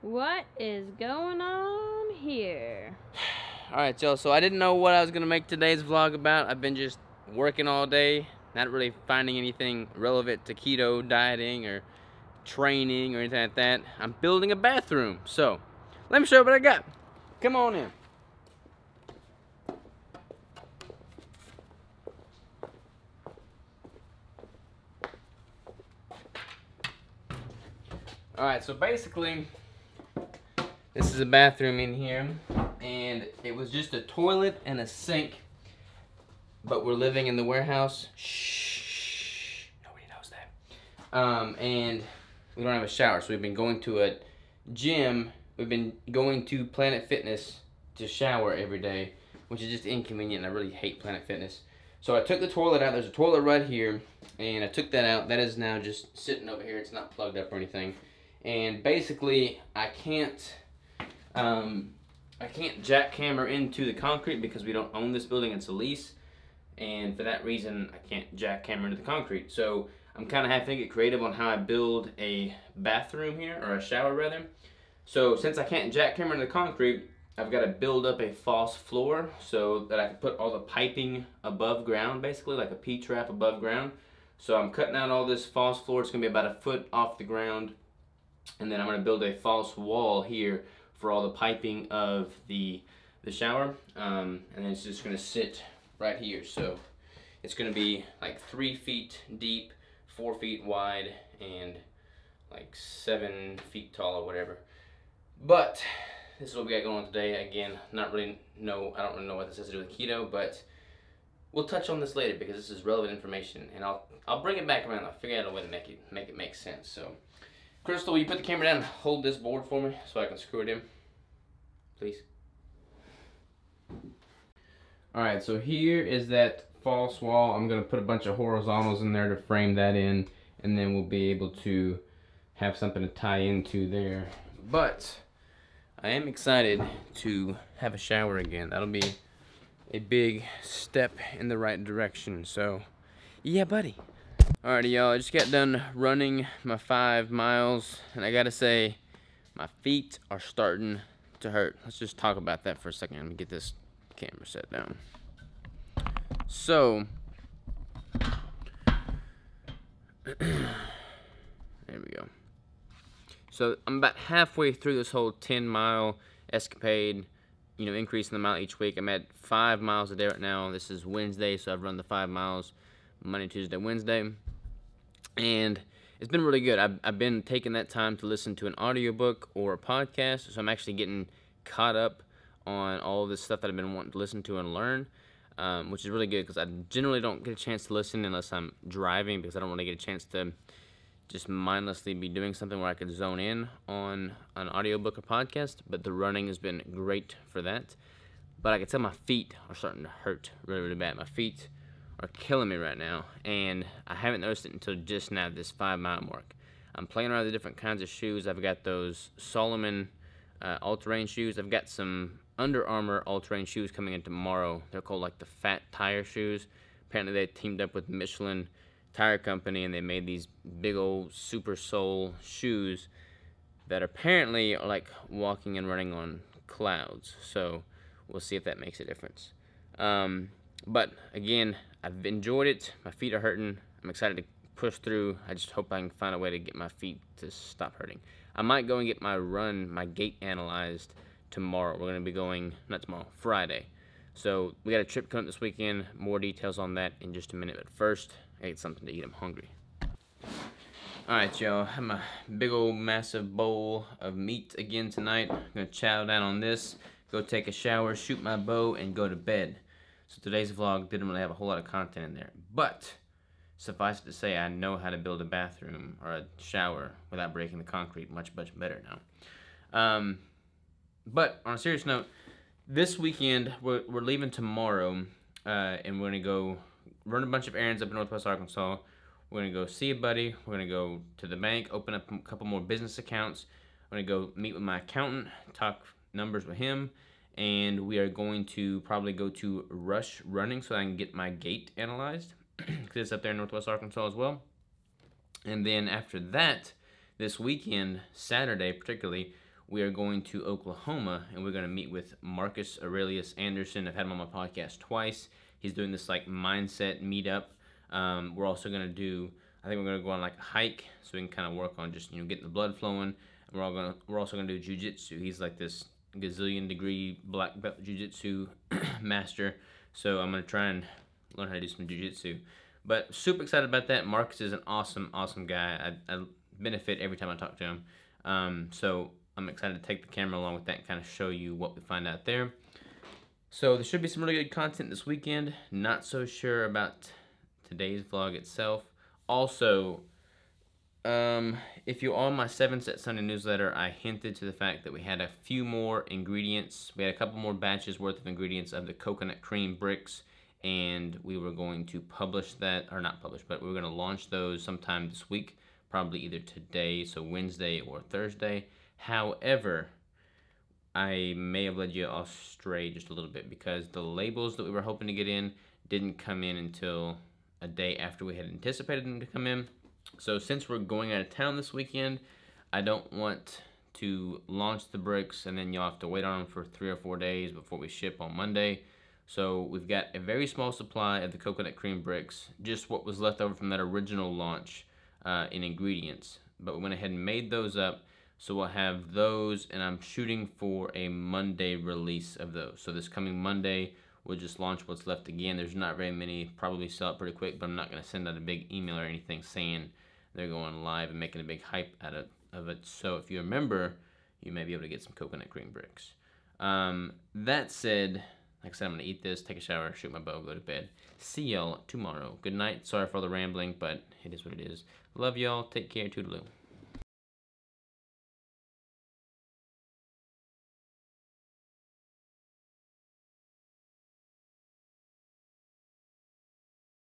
What is going on here? Alright, y'all, so I didn't know what I was going to make today's vlog about. I've been just working all day, not really finding anything relevant to keto dieting or training or anything like that. I'm building a bathroom, so let me show you what I got. Come on in. Alright, so basically, this is a bathroom in here, and it was just a toilet and a sink, but we're living in the warehouse. Shh, nobody knows that. And we don't have a shower, so we've been going to a gym. We've been going to Planet Fitness to shower every day, which is just inconvenient, and I really hate Planet Fitness. So I took the toilet out. There's a toilet right here, and I took that out. That is now just sitting over here. It's not plugged up or anything. And basically, I can't jackhammer into the concrete because we don't own this building. It's a lease, and for that reason, I can't jackhammer into the concrete. So I'm kind of having to get creative on how I build a bathroom here, or a shower rather. So since I can't jackhammer into the concrete, I've got to build up a false floor so that I can put all the piping above ground, basically like a P-trap above ground. So I'm cutting out all this false floor. It's going to be about a foot off the ground. And then I'm going to build a false wall here for all the piping of the shower. And then it's just going to sit right here. So it's going to be like 3 feet deep, 4 feet wide, and like 7 feet tall or whatever. But this is what we got going on today. Again, I don't really know what this has to do with keto, but we'll touch on this later because this is relevant information, and I'll bring it back around. I'll figure out a way to make it make sense. So, Crystal, will you put the camera down and hold this board for me so I can screw it in, please? All right, so here is that false wall. I'm gonna put a bunch of horizontals in there to frame that in, and then we'll be able to have something to tie into there. But I am excited to have a shower again. That'll be a big step in the right direction. So, yeah, buddy. Alrighty, y'all. I just got done running my 5 miles, and I gotta say, my feet are starting to hurt. Let's just talk about that for a second. Let me get this camera set down. So, there we go. So I'm about halfway through this whole 10-mile escapade, increasing the mile each week. I'm at 5 miles a day right now. This is Wednesday, so I've run the 5 miles Monday, Tuesday, Wednesday. And it's been really good. I've been taking that time to listen to an audiobook or a podcast, so I'm actually getting caught up on all of this stuff that I've been wanting to listen to and learn, which is really good because I generally don't get a chance to listen unless I'm driving, because I don't really get a chance to just mindlessly be doing something where I could zone in on an audiobook or podcast. But the running has been great for that. But I can tell my feet are starting to hurt really, really bad. My feet are killing me right now, and I haven't noticed it until just now, this 5-mile mark. I'm playing around with the different kinds of shoes. I've got those Salomon all-terrain shoes. I've got some Under Armour all-terrain shoes coming in tomorrow. They're called like the Fat Tire shoes. Apparently they teamed up with Michelin Tire Company, and they made these big old super sole shoes that apparently are like walking and running on clouds. So we'll see if that makes a difference. But again, I've enjoyed it. My feet are hurting. I'm excited to push through. I just hope I can find a way to get my feet to stop hurting. I might go and get my gait analyzed tomorrow. We're going to be going, not tomorrow, Friday. So we got a trip coming this weekend. More details on that in just a minute. But first, I ate something to eat. I'm hungry. Alright, y'all. I have my big old massive bowl of meat again tonight. I'm going to chow down on this, go take a shower, shoot my bow, and go to bed. So today's vlog didn't really have a whole lot of content in there. But suffice it to say, I know how to build a bathroom or a shower without breaking the concrete much, much better now. But on a serious note, this weekend, we're leaving tomorrow, and we're going to go run a bunch of errands up in Northwest Arkansas. We're going to go see a buddy. We're going to go to the bank, open up a couple more business accounts. I'm going to go meet with my accountant, talk numbers with him, and we are going to probably go to Rush Running so I can get my gait analyzed, because it's up there in Northwest Arkansas as well. And then after that, this weekend, Saturday particularly, we are going to Oklahoma, and we're going to meet with Marcus Aurelius Anderson. I've had him on my podcast twice. He's doing this like mindset meetup. We're also going to do, I think we're going to go on like a hike, so we can kind of work on just, getting the blood flowing. And we're also going to do jiu-jitsu. He's like this gazillion degree black belt jiu-jitsu master. So I'm going to try and learn how to do some jiu-jitsu. But super excited about that. Marcus is an awesome, awesome guy. I benefit every time I talk to him. So I'm excited to take the camera along with that and kind of show you what we find out there. So there should be some really good content this weekend. Not so sure about today's vlog itself. Also, if you're on my 7 Set Sunday newsletter, I hinted to the fact that we had a few more ingredients. We had a couple more batches worth of ingredients of the coconut cream bricks, and we were going to publish that, or not publish, but we were going to launch those sometime this week, probably either today, so Wednesday or Thursday. However, I may have led you astray just a little bit because the labels that we were hoping to get in didn't come in until a day after we had anticipated them to come in. So since we're going out of town this weekend, I don't want to launch the bricks and then you'll have to wait on them for 3 or 4 days before we ship on Monday. So we've got a very small supply of the coconut cream bricks, just what was left over from that original launch in ingredients. But we went ahead and made those up. So we'll have those, and I'm shooting for a Monday release of those. So this coming Monday, we'll just launch what's left again. There's not very many, probably sell it pretty quick, but I'm not going to send out a big email or anything saying they're going live and making a big hype out of it. So if you remember, you may be able to get some coconut cream bricks. That said, like I said, I'm going to eat this, take a shower, shoot my bow, go to bed. See y'all tomorrow. Good night. Sorry for all the rambling, but it is what it is. Love y'all. Take care. Toodaloo.